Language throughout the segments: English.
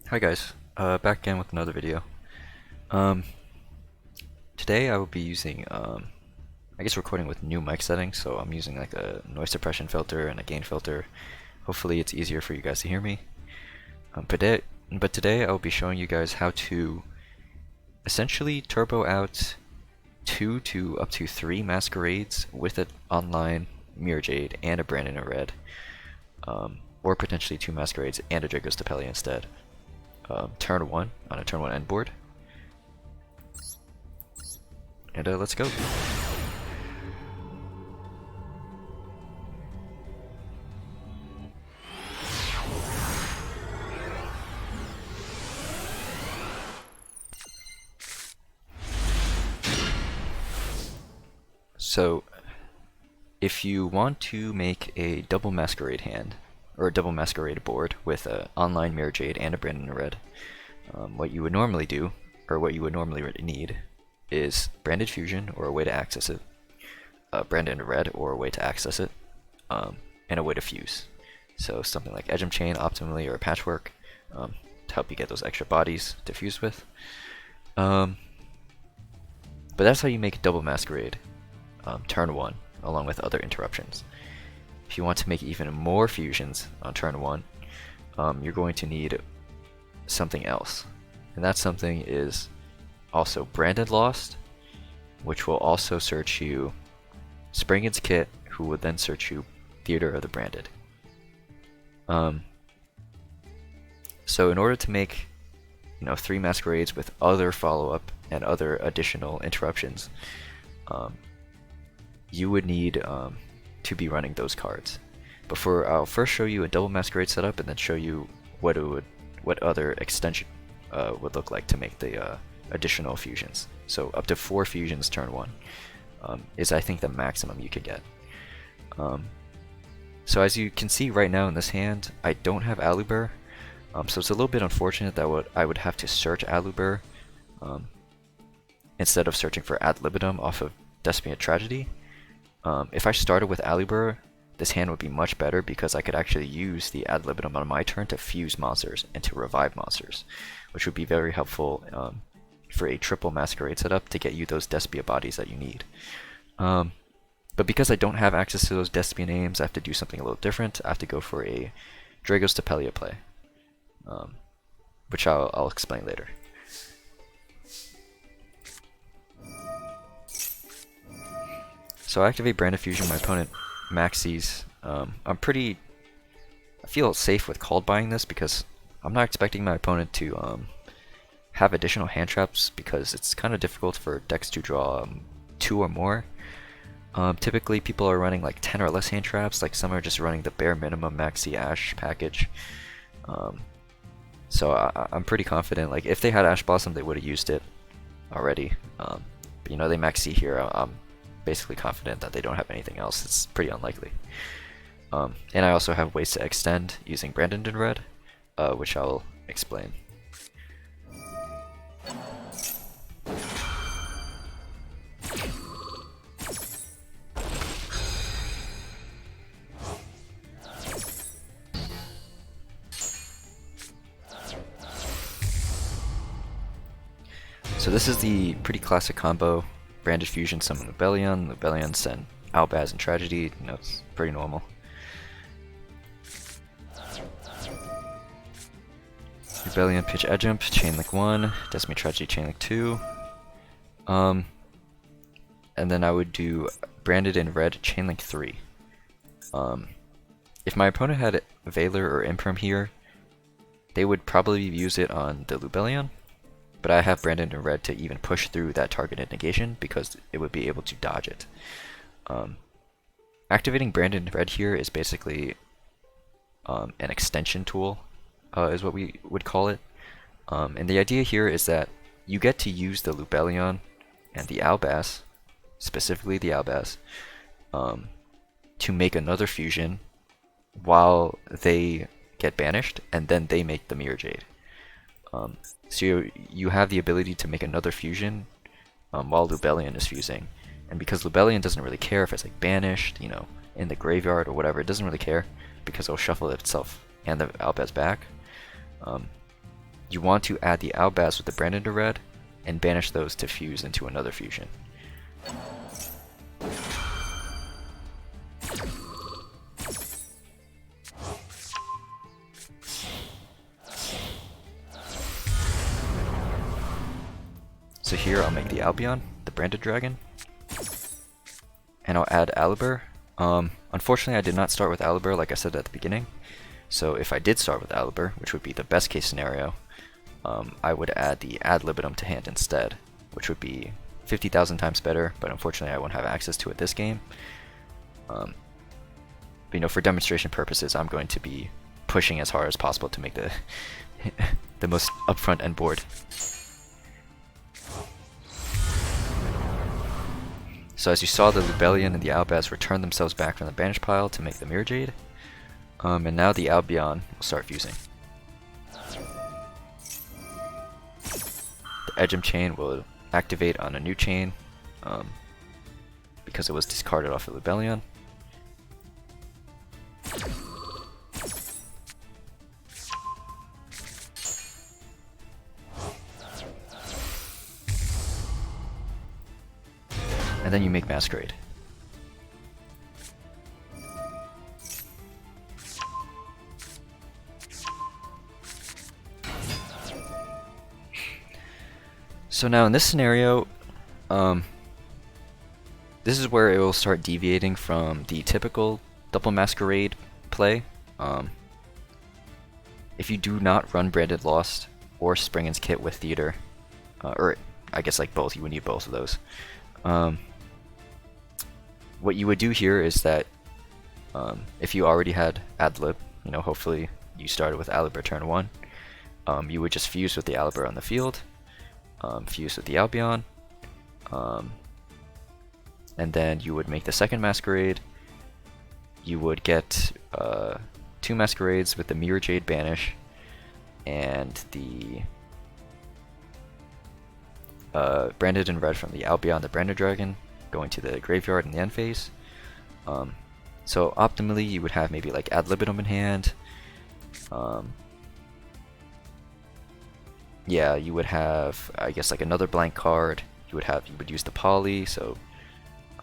Hi guys, back again with another video. Um, Today I will be using, I guess recording with new mic settings, so I'm using like a noise suppression filter and a gain filter. Hopefully it's easier for you guys to hear me. But today I will be showing you guys how to essentially turbo out 2 to up to 3 masquerades with an online Mirror Jade and a Brandon in Red, or potentially 2 masquerades and a Draco Stapeli instead. Turn 1 on a turn 1 end board. And let's go. So, if you want to make a double masquerade hand, or a double masquerade board with an online Mirror Jade and a Brandon in Red, what you would normally do, or what you would normally need, is Branded Fusion, or a way to access it, Brandon in Red, or a way to access it, and a way to fuse. So something like Edgem Chain optimally, or Patchwork, to help you get those extra bodies to fuse with. But that's how you make double masquerade, turn 1, along with other interruptions. If you want to make even more fusions on turn 1, you're going to need something else. And that something is also Branded Lost, which will also search you Springin's Kit, who would then search you Theater of the Branded. So in order to make 3 masquerades with other follow-up and other additional interruptions, you would need to be running those cards. But I'll first show you a double masquerade setup and then show you what other extension would look like to make the additional fusions. So up to 4 fusions turn 1 is, I think, the maximum you could get. So as you can see right now in this hand, I don't have Aluber, so it's a little bit unfortunate that I would have to search Aluber instead of searching for Ad Libitum off of Despia Tragedy. If I started with Aluber, this hand would be much better because I could actually use the Ad Libitum on my turn to fuse monsters and to revive monsters, which would be very helpful for a triple masquerade setup to get you those Despia bodies that you need. But because I don't have access to those Despia names, I have to do something a little different. I have to go for a Draco Stapeli play, which I'll explain later. So I activate Branded Fusion, my opponent maxes. I feel safe with called buying this because I'm not expecting my opponent to have additional hand traps, because it's kind of difficult for decks to draw 2 or more. Typically people are running like 10 or less hand traps, like some are just running the bare minimum Maxi Ash package. So I'm pretty confident, like if they had Ash Blossom they would have used it already. But they Maxi here, I'm basically confident that they don't have anything else. It's pretty unlikely. And I also have ways to extend using Brandon in Red, which I'll explain. So this is the pretty classic combo: Branded Fusion, summon Lubellion, send Albaz and Tragedy. It's pretty normal. Lubellion, pitch Edgem, Chainlink 1, Decimate Tragedy, Chainlink 2. And then I would do Branded in Red, Chainlink 3. If my opponent had Valor or Imprim here, they would probably use it on the Lubellion, but I have Brandon in Red to even push through that targeted negation because it would be able to dodge it. Activating Brandon in Red here is basically an extension tool, is what we would call it. And the idea here is that you get to use the Lubellion and the Albaz, specifically the Albaz, to make another fusion while they get banished, and then they make the Mirror Jade. So you have the ability to make another fusion while Lubellion is fusing. And because Lubellion doesn't really care if it's like banished, in the graveyard or whatever, it doesn't really care because it'll shuffle itself and the Albaz back. you want to add the Albaz with the Branded in red and banish those to fuse into another fusion. So here I'll make the Albion, the Branded Dragon, and I'll add Alibur. Unfortunately I did not start with Alibur like I said at the beginning, so if I did start with Alibur, which would be the best case scenario, I would add the Ad Libitum to hand instead, which would be 50,000 times better, but unfortunately I won't have access to it this game. But you know, for demonstration purposes, I'm going to be pushing as hard as possible to make the the most upfront end board. So as you saw, the Lubellion and the Albaz return themselves back from the banish pile to make the Mirror Jade. And now the Albion will start fusing. The Edgem chain will activate on a new chain because it was discarded off the Lubellion. And then you make Masquerade. So now in this scenario, this is where it will start deviating from the typical double Masquerade play. If you do not run Branded Lost or Springen's Kit with Theater, or I guess like both, you would need both of those. What you would do here is that if you already had Adlib, you know, hopefully you started with Alibur turn 1, you would just fuse with the Alibur on the field, fuse with the Albion, and then you would make the second Masquerade. You would get 2 Masquerades with the Mirror Jade Banish and the Branded in red from the Albion, the Branded Dragon, going to the graveyard in the end phase. So optimally you would have maybe like Ad Libitum in hand. Yeah, you would have, I guess, like another blank card. You would use the Poly, so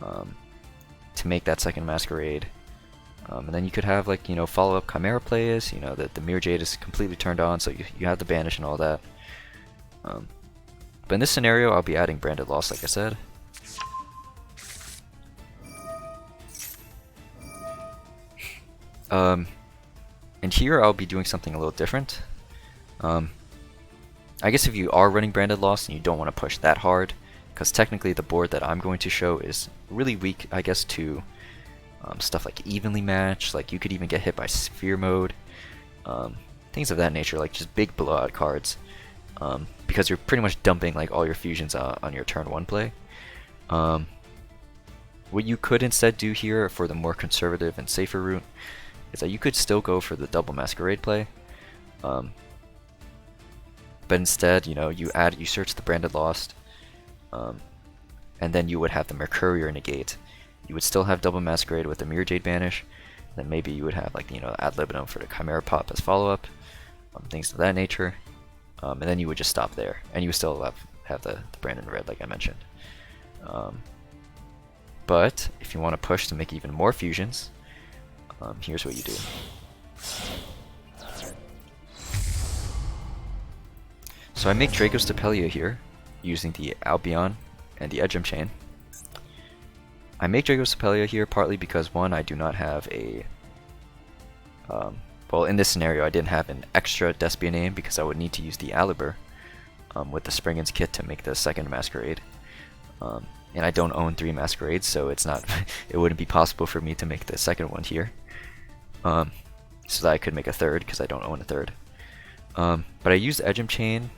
to make that second Masquerade. And then you could have, like, you know, follow-up Chimera plays, you know, that the Mirror Jade is completely turned on, so you have the Banish and all that. But in this scenario, I'll be adding Branded Lost, like I said. And here I'll be doing something a little different. I guess if you are running Branded Lost and you don't want to push that hard, because technically the board that I'm going to show is really weak, I guess, to stuff like Evenly Match. Like, you could even get hit by Sphere Mode, things of that nature, like just big blowout cards, because you're pretty much dumping like all your fusions on your turn 1 play. What you could instead do here for the more conservative and safer route is that you could still go for the double Masquerade play, but instead, you know, you search the Branded Lost, and then you would have the Mercurior negate. You would still have double Masquerade with the Mirror Jade Banish, then maybe you would have, like, you know, Ad Libitum for the Chimera Pop as follow-up, things of that nature, and then you would just stop there, and you would still have the Branded in red, like I mentioned. But if you want to push to make even more fusions, here's what you do. So I make Dragos Depelia here, using the Albion and the Edgem chain. I make Dragos Depelia here partly because, one, I do not have a... well, in this scenario I didn't have an extra Despia name because I would need to use the Alibur with the Springen's Kit to make the second Masquerade. And I don't own 3 Masquerades, so it's not it wouldn't be possible for me to make the second one here. So that I could make a third, because I don't own a third. But I used Edgem Chain,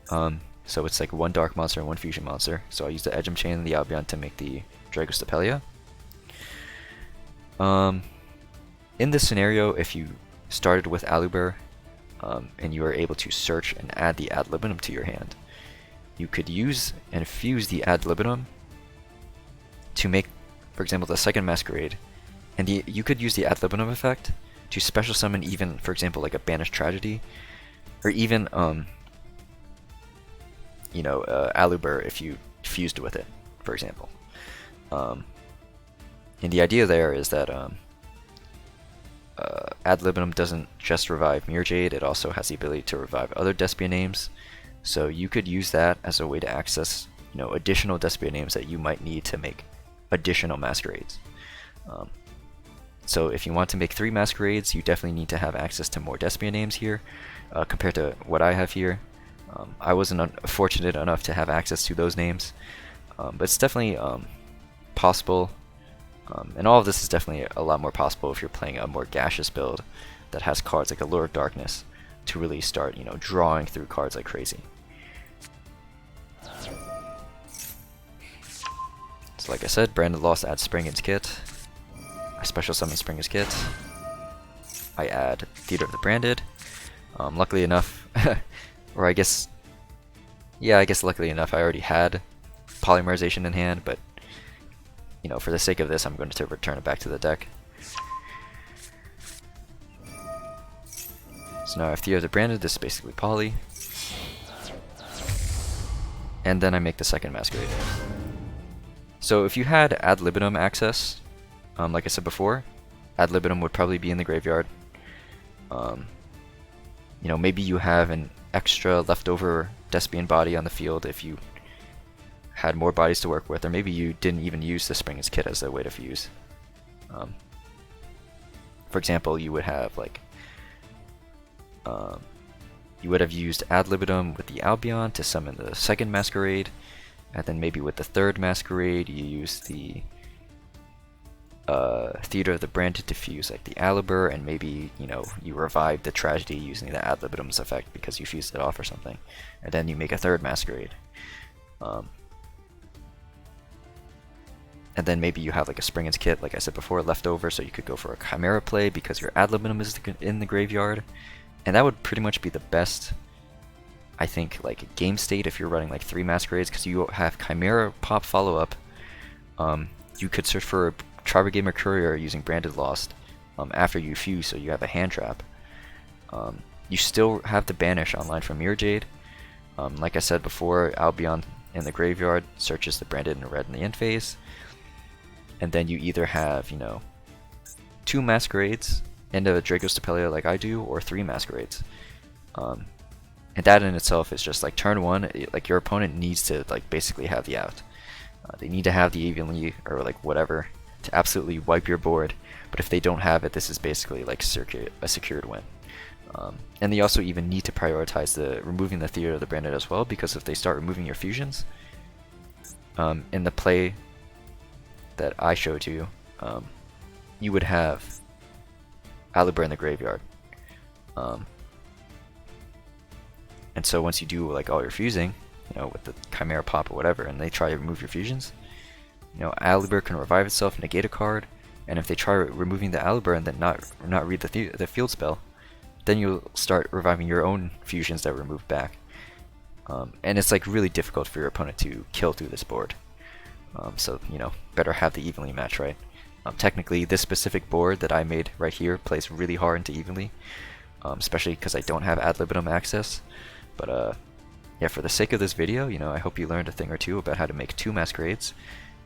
so it's like 1 Dark Monster and 1 Fusion Monster. So I used the Edgem Chain and the Albion to make the Dragos Depelia. In this scenario, if you started with Alibur, and you were able to search and add the Ad Libitum to your hand, you could use and fuse the Ad Libitum to make, for example, the second Masquerade, and you could use the Ad Libitum effect to special summon even, for example, like a Banished Tragedy, or even Aluber if you fused with it, for example. And the idea there is that Ad Libitum doesn't just revive Mirror Jade, it also has the ability to revive other Despia names. So you could use that as a way to access, additional Despia names that you might need to make additional masquerades. So if you want to make 3 masquerades, you definitely need to have access to more Despia names here, compared to what I have here. I wasn't fortunate enough to have access to those names, but it's definitely possible. And all of this is definitely a lot more possible if you're playing a more gaseous build that has cards like Allure of Darkness to really start, drawing through cards like crazy. So like I said, Branded Lost adds Spring into kit. I special summon Spring as kit. I add Theater of the Branded. Luckily enough, or I guess luckily enough, I already had Polymerization in hand, but for the sake of this, I'm going to return it back to the deck. So now I have Theater of the Branded, this is basically Poly. And then I make the second Masquerade. So if you had Ad Libitum access, like I said before, Ad Libitum would probably be in the graveyard. Maybe you have an extra leftover Despian body on the field if you had more bodies to work with, or maybe you didn't even use the Spring as kit as a way to fuse. For example, you would have you would have used Ad Libitum with the Albion to summon the second Masquerade, and then maybe with the third Masquerade you use the Theater of the Branded to fuse like the Alibur, and maybe you revive the Tragedy using the Ad Libitum's effect because you fused it off or something, and then you make a third Masquerade. And then maybe you have like a Spring as kit, like I said before, left over, so you could go for a Chimera play because your Ad Libitum is in the graveyard. And that would pretty much be the best, I think, like game state if you're running like 3 Masquerades, because you have Chimera pop follow-up. You could search for a Tri-Brigade Courier using Branded Lost after you fuse, so you have a hand trap. You still have the Banish online from Mirror Jade. Like I said before, Albion in the graveyard searches the Branded and Red in the end phase. And then you either have, 2 Masquerades and a Draco Stapelia like I do, or 3 Masquerades. And that in itself is just like turn 1, like your opponent needs to like basically have the out. They need to have the Evenly or like whatever to absolutely wipe your board. But if they don't have it, this is basically like a secured win. And they also even need to prioritize removing the Theater of the Branded as well, because if they start removing your fusions, in the play that I showed you, you would have Alibur in the graveyard. And so once you do like all your fusing, with the Chimera pop or whatever, and they try to remove your fusions, Alibur can revive itself, negate a card, and if they try removing the Alibur and then not read the field spell, then you'll start reviving your own fusions that were removed back. And it's like really difficult for your opponent to kill through this board. So better have the evenly match right. Technically, this specific board that I made right here plays really hard into evenly, especially because I don't have Ad Libitum access. But yeah, for the sake of this video, I hope you learned a thing or two about how to make 2 Masquerades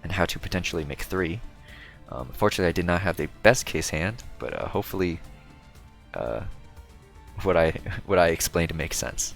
and how to potentially make 3. Unfortunately, I did not have the best case hand, but hopefully what I explained makes sense.